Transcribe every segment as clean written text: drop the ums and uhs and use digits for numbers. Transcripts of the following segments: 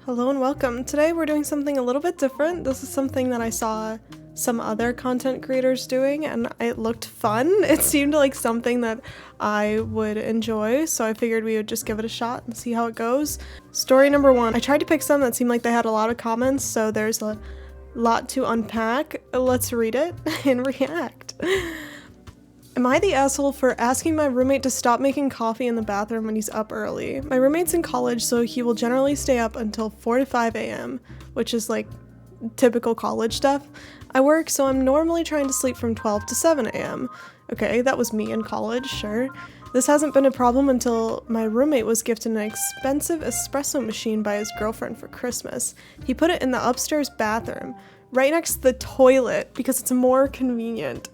Hello and welcome. Today we're doing something a little bit different. This is something that I saw some other content creators doing and it looked fun. It seemed like something that I would enjoy, so I figured we would just give it a shot and see how it goes. Story number 1. I tried to pick some that seemed like they had a lot of comments, so there's a lot to unpack. Let's read it and react. Am I the asshole for asking my roommate to stop making coffee in the bathroom when he's up early? My roommate's in college, so he will generally stay up until 4 to 5 a.m., which is like typical college stuff. I work, so I'm normally trying to sleep from 12 to 7 a.m. Okay, that was me in college, sure. This hasn't been a problem until my roommate was gifted an expensive espresso machine by his girlfriend for Christmas. He put it in the upstairs bathroom, right next to the toilet, because it's more convenient.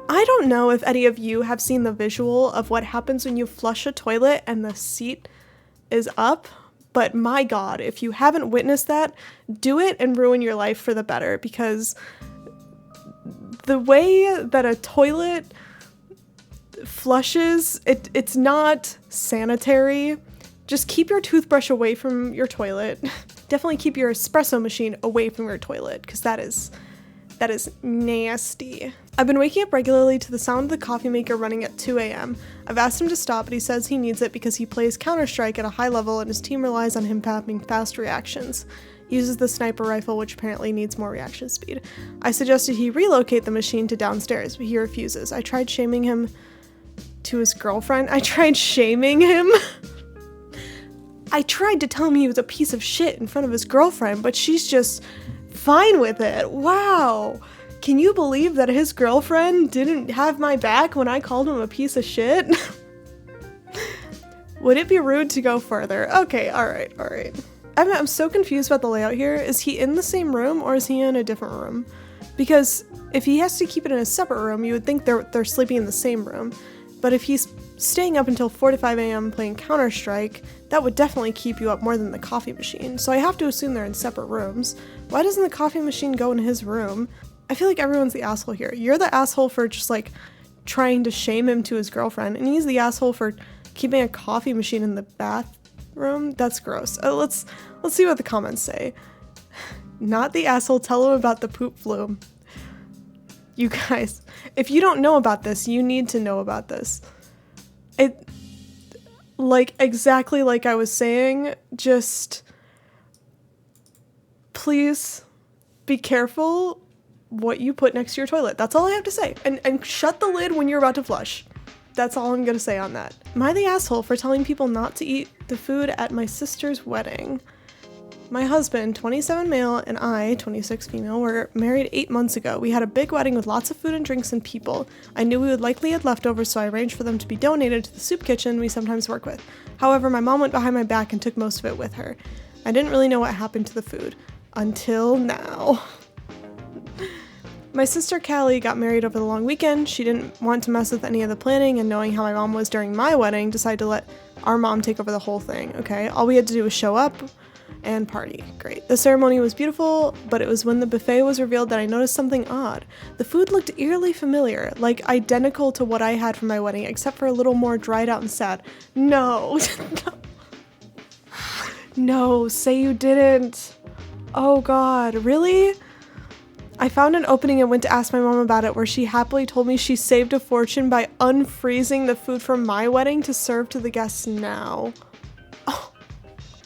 I don't know if any of you have seen the visual of what happens when you flush a toilet and the seat is up, but my god, if you haven't witnessed that, do it and ruin your life for the better, because the way that a toilet flushes, it's not sanitary. Just keep your toothbrush away from your toilet. Definitely keep your espresso machine away from your toilet, because that is nasty. I've been waking up regularly to the sound of the coffee maker running at 2 a.m. I've asked him to stop, but he says he needs it because he plays Counter-Strike at a high level and his team relies on him having fast reactions. He uses the sniper rifle, which apparently needs more reaction speed. I suggested he relocate the machine to downstairs, but he refuses. I tried shaming him to his girlfriend. I tried to tell him he was a piece of shit in front of his girlfriend, but she's just fine with it. Wow. Can you believe that his girlfriend didn't have my back when I called him a piece of shit? Would it be rude to go further? Okay, alright. I'm so confused about the layout here. Is he in the same room or is he in a different room? Because if he has to keep it in a separate room, you would think they're sleeping in the same room. But if he's staying up until 4 to 5 a.m. playing Counter-Strike, that would definitely keep you up more than the coffee machine. So I have to assume they're in separate rooms. Why doesn't the coffee machine go in his room? I feel like everyone's the asshole here. You're the asshole for just like trying to shame him to his girlfriend, and he's the asshole for keeping a coffee machine in the bathroom. That's gross. Let's see what the comments say. Not the asshole, tell him about the poop flume. You guys, if you don't know about this, you need to know about this. Exactly like I was saying, just please be careful what you put next to your toilet. That's all I have to say. And shut the lid when you're about to flush. That's all I'm gonna say on that. Am I the asshole for telling people not to eat the food at my sister's wedding? My husband, 27 male, and I, 26 female, were married 8 months ago. We had a big wedding with lots of food and drinks and people. I knew we would likely have leftovers, so I arranged for them to be donated to the soup kitchen we sometimes work with. However, my mom went behind my back and took most of it with her. I didn't really know what happened to the food. Until now. My sister Callie got married over the long weekend. She didn't want to mess with any of the planning, and knowing how my mom was during my wedding, decided to let our mom take over the whole thing, okay? All we had to do was show up and party. Great. The ceremony was beautiful, but it was when the buffet was revealed that I noticed something odd. The food looked eerily familiar, like identical to what I had for my wedding, except for a little more dried out and sad. No. No, say you didn't. Oh god, really? I found an opening and went to ask my mom about it, where she happily told me she saved a fortune by unfreezing the food from my wedding to serve to the guests now. Oh,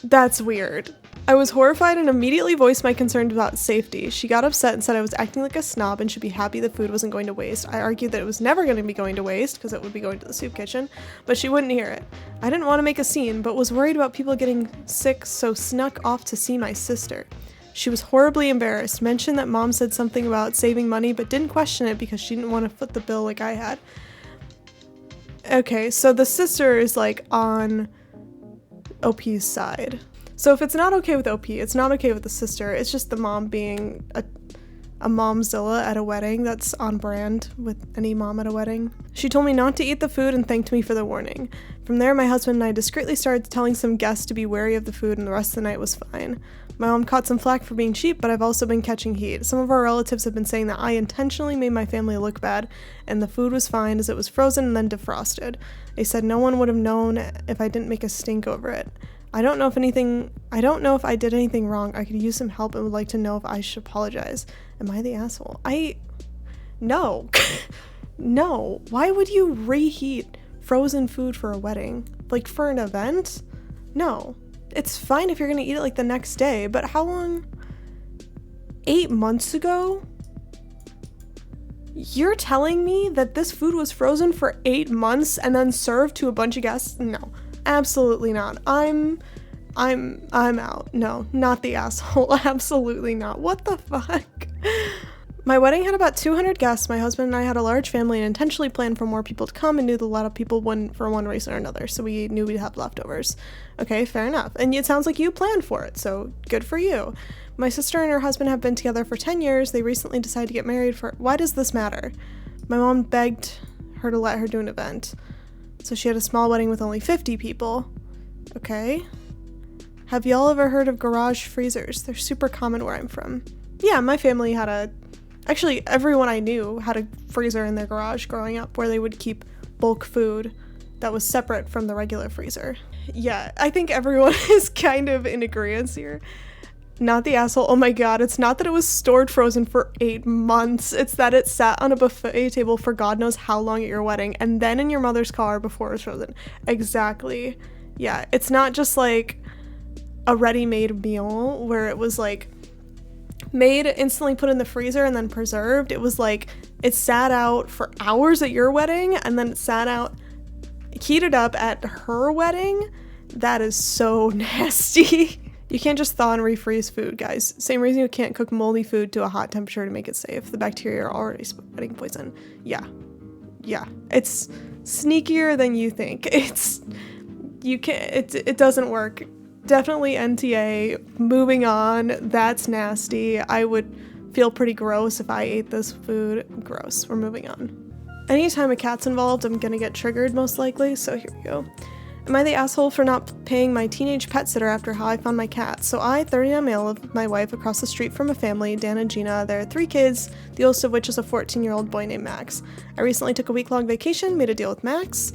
that's weird. I was horrified and immediately voiced my concerns about safety. She got upset and said I was acting like a snob and should be happy the food wasn't going to waste. I argued that it was never going to be going to waste because it would be going to the soup kitchen, but she wouldn't hear it. I didn't want to make a scene, but was worried about people getting sick, so snuck off to see my sister. She was horribly embarrassed, mentioned that mom said something about saving money, but didn't question it because she didn't want to foot the bill like I had. Okay, so the sister is like on OP's side. So if it's not okay with OP, it's not okay with the sister. It's just the mom being a momzilla at a wedding. That's on brand with any mom at a wedding. She told me not to eat the food and thanked me for the warning. From there, my husband and I discreetly started telling some guests to be wary of the food, and the rest of the night was fine. My mom caught some flack for being cheap, but I've also been catching heat. Some of our relatives have been saying that I intentionally made my family look bad, and the food was fine as it was frozen and then defrosted. They said no one would have known if I didn't make a stink over it. I don't know if I did anything wrong. I could use some help and would like to know if I should apologize. Am I the asshole? No. No. Why would you reheat frozen food for a wedding? Like, for an event? No. It's fine if you're gonna eat it like the next day, but how long? 8 months ago? You're telling me that this food was frozen for 8 months and then served to a bunch of guests? No. Absolutely not. I'm out. No, not the asshole. Absolutely not. What the fuck? My wedding had about 200 guests. My husband and I had a large family and intentionally planned for more people to come and knew that a lot of people wouldn't for one reason or another, so we knew we'd have leftovers. Okay, fair enough. And it sounds like you planned for it, so good for you. My sister and her husband have been together for 10 years. They recently decided to get married for... Why does this matter? My mom begged her to let her do an event. So she had a small wedding with only 50 people. Okay. Have y'all ever heard of garage freezers? They're super common where I'm from. Yeah, my family had actually, everyone I knew had a freezer in their garage growing up where they would keep bulk food that was separate from the regular freezer. Yeah, I think everyone is kind of in agreement here. Not the asshole. Oh my god, it's not that it was stored frozen for 8 months. It's that it sat on a buffet table for God knows how long at your wedding and then in your mother's car before it was frozen. Exactly. Yeah, it's not just like a ready-made meal where it was like made, instantly put in the freezer and then preserved. It was like it sat out for hours at your wedding and then it sat out, heated up at her wedding. That is so nasty. You can't just thaw and refreeze food, guys. Same reason you can't cook moldy food to a hot temperature to make it safe. The bacteria are already spreading poison. Yeah. It's sneakier than you think. It doesn't work. Definitely NTA. Moving on. That's nasty. I would feel pretty gross if I ate this food. Gross. We're moving on. Anytime a cat's involved, I'm gonna get triggered most likely, so here we go. Am I the asshole for not paying my teenage pet sitter after how I found my cat? So I, 39 male, live with my wife across the street from a family, Dan and Gina. There are 3 kids, the oldest of which is a 14-year-old boy named Max. I recently took a week-long vacation, made a deal with Max,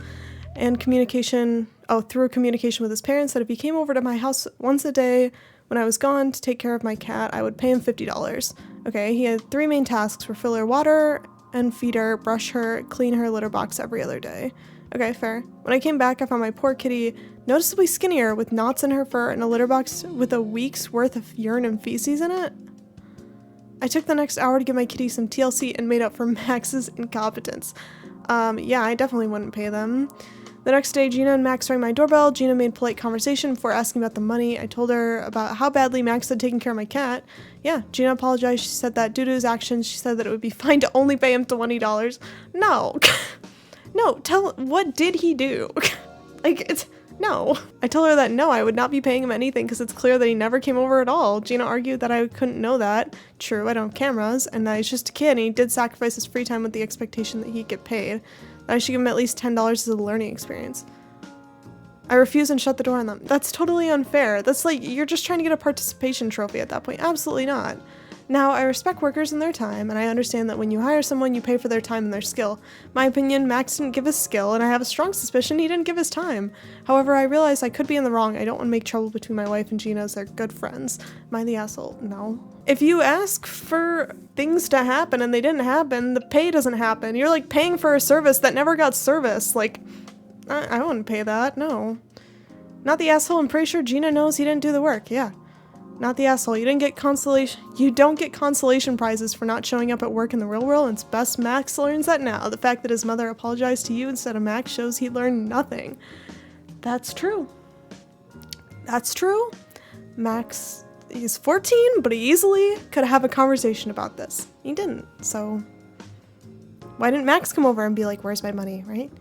and through communication with his parents, that if he came over to my house once a day when I was gone to take care of my cat, I would pay him $50. Okay, he had 3 main tasks: refill her water and feed her, brush her, clean her litter box every other day. Okay, fair. When I came back, I found my poor kitty noticeably skinnier with knots in her fur and a litter box with a week's worth of urine and feces in it. I took the next hour to give my kitty some TLC and made up for Max's incompetence. Yeah, I definitely wouldn't pay them. The next day, Gina and Max rang my doorbell. Gina made polite conversation before asking about the money. I told her about how badly Max had taken care of my cat. Yeah, Gina apologized. She said that due to his actions, she said that it would be fine to only pay him $20. No. No, what did he do? No. I told her that no, I would not be paying him anything because it's clear that he never came over at all. Gina argued that I couldn't know that. True, I don't have cameras, and that he's just a kid and he did sacrifice his free time with the expectation that he'd get paid. That I should give him at least $10 as a learning experience. I refused and shut the door on them. That's totally unfair. That's like, you're just trying to get a participation trophy at that point. Absolutely not. Now, I respect workers and their time, and I understand that when you hire someone, you pay for their time and their skill. My opinion, Max didn't give his skill, and I have a strong suspicion he didn't give his time. However, I realize I could be in the wrong. I don't want to make trouble between my wife and Gina as they're good friends. Am I the asshole? No. If you ask for things to happen and they didn't happen, the pay doesn't happen. You're like paying for a service that never got service. Like, I wouldn't pay that, no. Not the asshole. I'm pretty sure Gina knows he didn't do the work, yeah. Not the asshole. You don't get consolation prizes for not showing up at work in the real world, and it's best Max learns that now. The fact that his mother apologized to you instead of Max shows he learned nothing. That's true. That's true. Max, he's 14, but he easily could have a conversation about this. He didn't, so why didn't Max come over and be like, where's my money, right?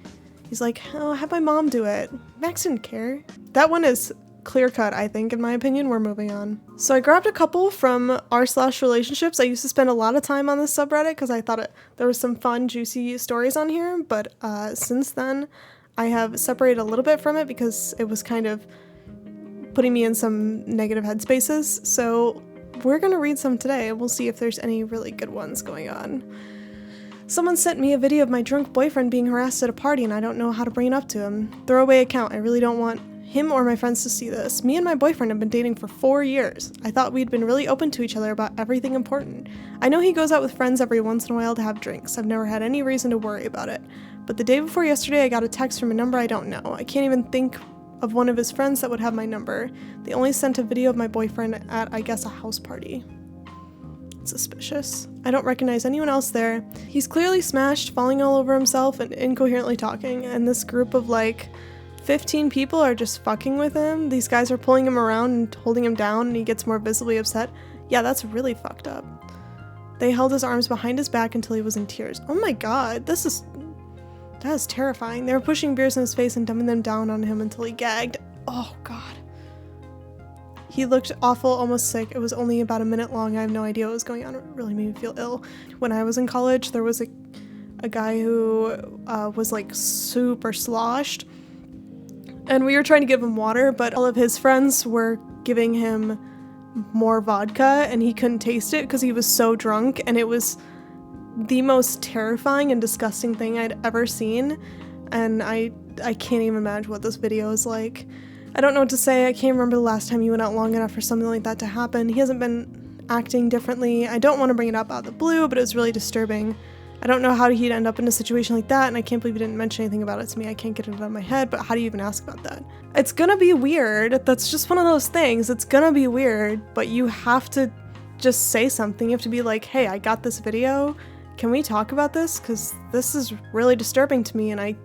He's like, oh, have my mom do it. Max didn't care. That one is clear cut, I think, in my opinion. We're moving on. So I grabbed a couple from r/relationships. I used to spend a lot of time on this subreddit because I thought there was some fun, juicy stories on here, but since then I have separated a little bit from it because it was kind of putting me in some negative headspaces. So we're gonna read some today. We'll see if there's any really good ones going on. Someone sent me a video of my drunk boyfriend being harassed at a party and I don't know how to bring it up to him. Throwaway account. I really don't want him or my friends to see this. Me and my boyfriend have been dating for 4 years. I thought we'd been really open to each other about everything important. I know he goes out with friends every once in a while to have drinks. I've never had any reason to worry about it. But the day before yesterday, I got a text from a number I don't know. I can't even think of one of his friends that would have my number. They only sent a video of my boyfriend at, I guess, a house party. Suspicious. I don't recognize anyone else there. He's clearly smashed, falling all over himself and incoherently talking, and this group of like 15 people are just fucking with him. These guys are pulling him around and holding him down, and he gets more visibly upset. Yeah, that's really fucked up. They held his arms behind his back until he was in tears. Oh my god, that is terrifying. They were pushing beers in his face and dumbing them down on him until he gagged. Oh god. He looked awful, almost sick. It was only about a minute long. I have no idea what was going on. It really made me feel ill. When I was in college, there was a guy who was like super sloshed. And we were trying to give him water, but all of his friends were giving him more vodka and he couldn't taste it because he was so drunk, and it was the most terrifying and disgusting thing I'd ever seen. And I can't even imagine what this video is like. I don't know what to say. I can't remember the last time he went out long enough for something like that to happen. He hasn't been acting differently. I don't want to bring it up out of the blue, but it was really disturbing. I don't know how he'd end up in a situation like that, and I can't believe he didn't mention anything about it to me. I can't get it out of my head, but how do you even ask about that? It's gonna be weird. That's just one of those things. It's gonna be weird, but you have to just say something. You have to be like, hey, I got this video. Can we talk about this? Because this is really disturbing to me, and I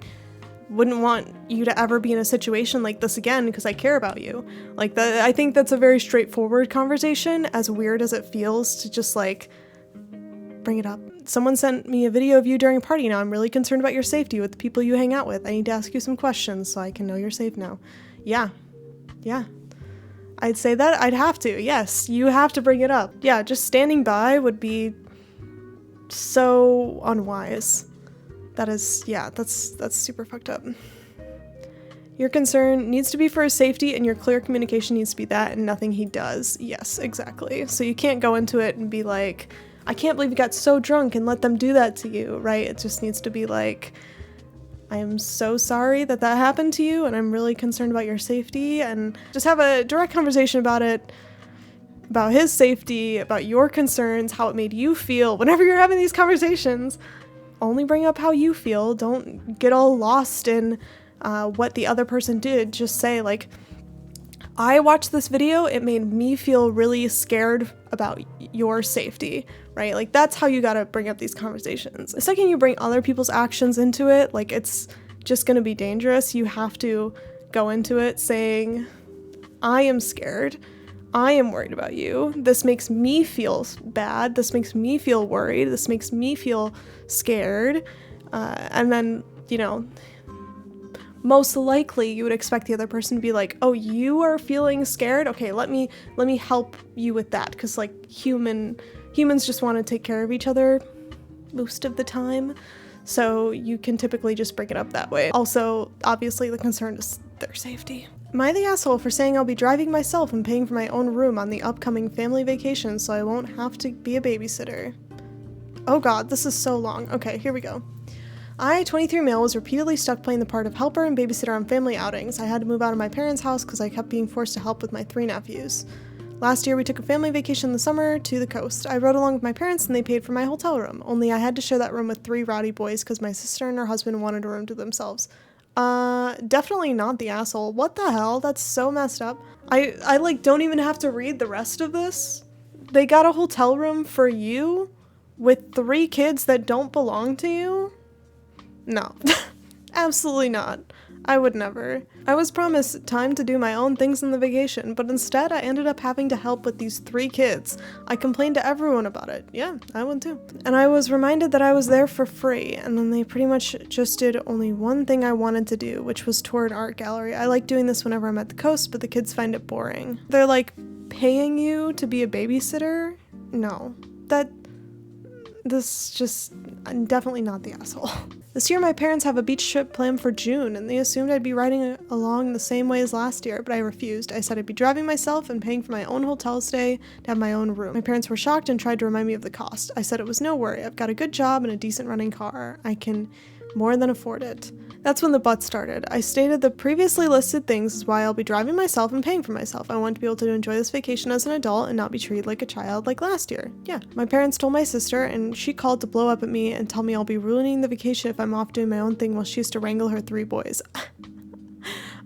wouldn't want you to ever be in a situation like this again because I care about you. Like, I think that's a very straightforward conversation, as weird as it feels to just like bring it up. Someone sent me a video of you during a party. Now I'm really concerned about your safety with the people you hang out with. I need to ask you some questions so I can know you're safe now. Yeah. I'd say that. I'd have to. Yes, you have to bring it up. Yeah, just standing by would be so unwise. That is, yeah, that's super fucked up. Your concern needs to be for his safety, and your clear communication needs to be that and nothing he does. Yes, exactly. So you can't go into it and be like, I can't believe you got so drunk, and let them do that to you, right? It just needs to be like, I am so sorry that happened to you, and I'm really concerned about your safety, and just have a direct conversation about it, about his safety, about your concerns, how it made you feel. Whenever you're having these conversations, only bring up how you feel. Don't get all lost in what the other person did. Just say, like, I watched this video, it made me feel really scared about your safety, right? Like, that's how you gotta bring up these conversations. The second you bring other people's actions into it, like, it's just gonna be dangerous. You have to go into it saying, I am scared. I am worried about you. This makes me feel bad. This makes me feel worried. This makes me feel scared. And then, you know, most likely you would expect the other person to be like, oh, you are feeling scared? Okay, let me help you with that. Because, like, humans just want to take care of each other most of the time. So you can typically just bring it up that way. Also, obviously, the concern is their safety. Am I the asshole for saying I'll be driving myself and paying for my own room on the upcoming family vacation so I won't have to be a babysitter? Oh god, this is so long. Okay, here we go. I, 23 male, was repeatedly stuck playing the part of helper and babysitter on family outings. I had to move out of my parents' house because I kept being forced to help with my 3 nephews. Last year, we took a family vacation in the summer to the coast. I rode along with my parents and they paid for my hotel room, only I had to share that room with 3 rowdy boys because my sister and her husband wanted a room to themselves. Definitely not the asshole. What the hell? That's so messed up. I like don't even have to read the rest of this. They got a hotel room for you with 3 kids that don't belong to you? No. Absolutely not. I would never. I was promised time to do my own things in the vacation, but instead I ended up having to help with these 3 kids. I complained to everyone about it. Yeah, I would too. And I was reminded that I was there for free, and then they pretty much just did only one thing I wanted to do, which was tour an art gallery. I like doing this whenever I'm at the coast, but the kids find it boring. They're like paying you to be a babysitter? No. I'm definitely not the asshole. This year my parents have a beach trip planned for June, and they assumed I'd be riding along the same way as last year, but I refused. I said I'd be driving myself and paying for my own hotel stay to have my own room. My parents were shocked and tried to remind me of the cost. I said it was no worry. I've got a good job and a decent running car. I can more than afford it. That's when the but started. I stated the previously listed things is why I'll be driving myself and paying for myself. I want to be able to enjoy this vacation as an adult and not be treated like a child like last year. Yeah. My parents told my sister, and she called to blow up at me and tell me I'll be ruining the vacation if I'm off doing my own thing while she has to wrangle her 3 boys.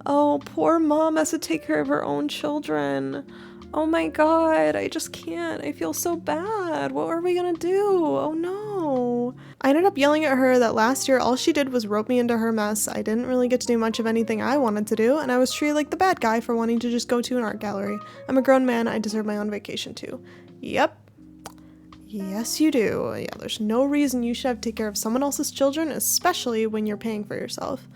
Oh, poor mom has to take care of her own children. Oh my god, I just can't. I feel so bad. What are we gonna do? Oh no. I ended up yelling at her that last year all she did was rope me into her mess. I didn't really get to do much of anything I wanted to do, and I was treated like the bad guy for wanting to just go to an art gallery. I'm a grown man. I deserve my own vacation too. Yep. Yes, you do. Yeah, there's no reason you should have to take care of someone else's children, especially when you're paying for yourself.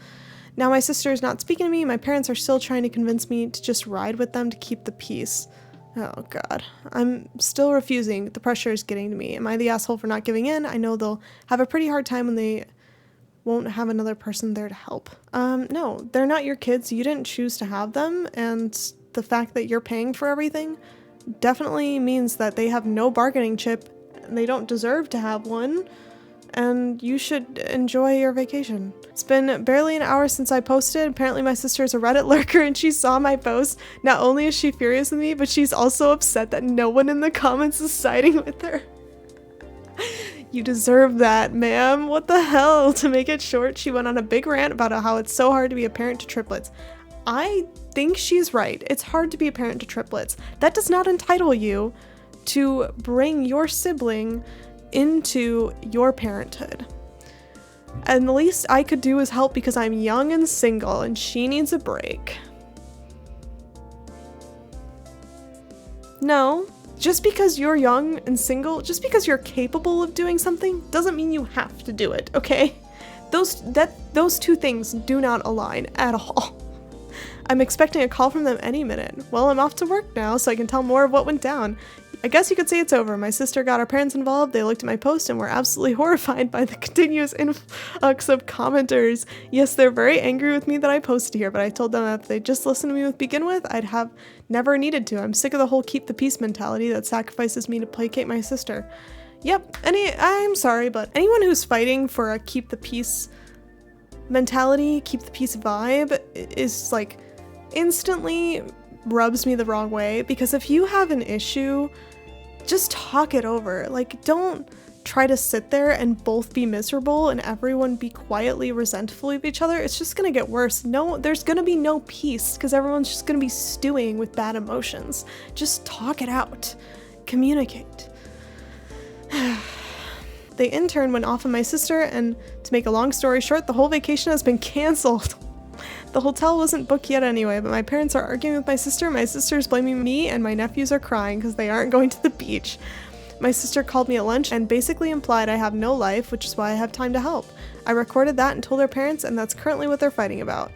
Now my sister is not speaking to me. My parents are still trying to convince me to just ride with them to keep the peace. Oh god. I'm still refusing. The pressure is getting to me. Am I the asshole for not giving in? I know they'll have a pretty hard time when they won't have another person there to help. No, they're not your kids. You didn't choose to have them, and the fact that you're paying for everything definitely means that they have no bargaining chip, and they don't deserve to have one, and you should enjoy your vacation. It's been barely an hour since I posted. Apparently my sister is a Reddit lurker and she saw my post. Not only is she furious with me, but she's also upset that no one in the comments is siding with her. You deserve that, ma'am. What the hell? To make it short, she went on a big rant about how it's so hard to be a parent to triplets. I think she's right. It's hard to be a parent to triplets. That does not entitle you to bring your sibling into your parenthood. And the least I could do is help because I'm young and single and she needs a break. No, just because you're young and single, just because you're capable of doing something doesn't mean you have to do it, okay? Those 2 things do not align at all. I'm expecting a call from them any minute. Well, I'm off to work now, so I can tell more of what went down. I guess you could say it's over. My sister got her parents involved, they looked at my post and were absolutely horrified by the continuous influx of commenters. Yes, they're very angry with me that I posted here, but I told them that if they just listened to me to begin with, I'd have never needed to. I'm sick of the whole keep the peace mentality that sacrifices me to placate my sister. Yep, I'm sorry, but anyone who's fighting for a keep the peace mentality, keep the peace vibe is like instantly rubs me the wrong way, because if you have an issue, just talk it over. Like, don't try to sit there and both be miserable and everyone be quietly resentful of each other. It's just gonna get worse. No, there's gonna be no peace because everyone's just gonna be stewing with bad emotions. Just talk it out. Communicate. The intern went off on my sister, and to make a long story short, the whole vacation has been canceled. The hotel wasn't booked yet anyway, but my parents are arguing with my sister. My sister's blaming me, and my nephews are crying because they aren't going to the beach. My sister called me at lunch and basically implied I have no life, which is why I have time to help. I recorded that and told her parents, and that's currently what they're fighting about.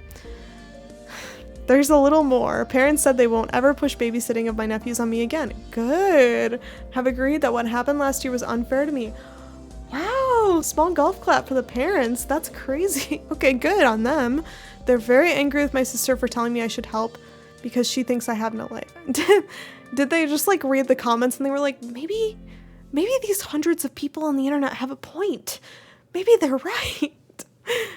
There's a little more. Parents said they won't ever push babysitting of my nephews on me again. Good. Have agreed that what happened last year was unfair to me. Wow, small golf clap for the parents. That's crazy. Okay, good on them. They're very angry with my sister for telling me I should help because she thinks I have no life. Did they just like read the comments and they were like, maybe these hundreds of people on the internet have a point. Maybe they're right.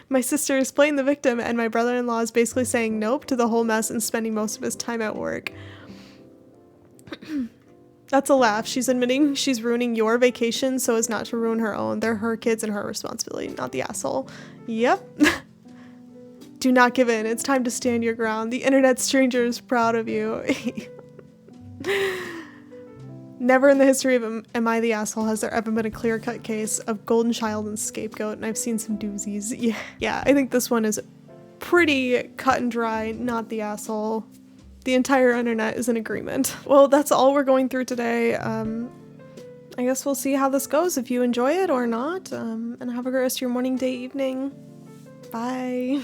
My sister is playing the victim, and my brother-in-law is basically saying nope to the whole mess and spending most of his time at work. That's a laugh. She's admitting she's ruining your vacation so as not to ruin her own. They're her kids and her responsibility, not the asshole. Yep. Do not give in. It's time to stand your ground. The internet stranger is proud of you. Never in the history of Am I the Asshole has there ever been a clear-cut case of golden child and scapegoat, and I've seen some doozies. Yeah, I think this one is pretty cut and dry, not the asshole. The entire internet is in agreement. Well, that's all we're going through today. I guess we'll see how this goes, if you enjoy it or not. And have a great rest of your morning, day, evening. Bye.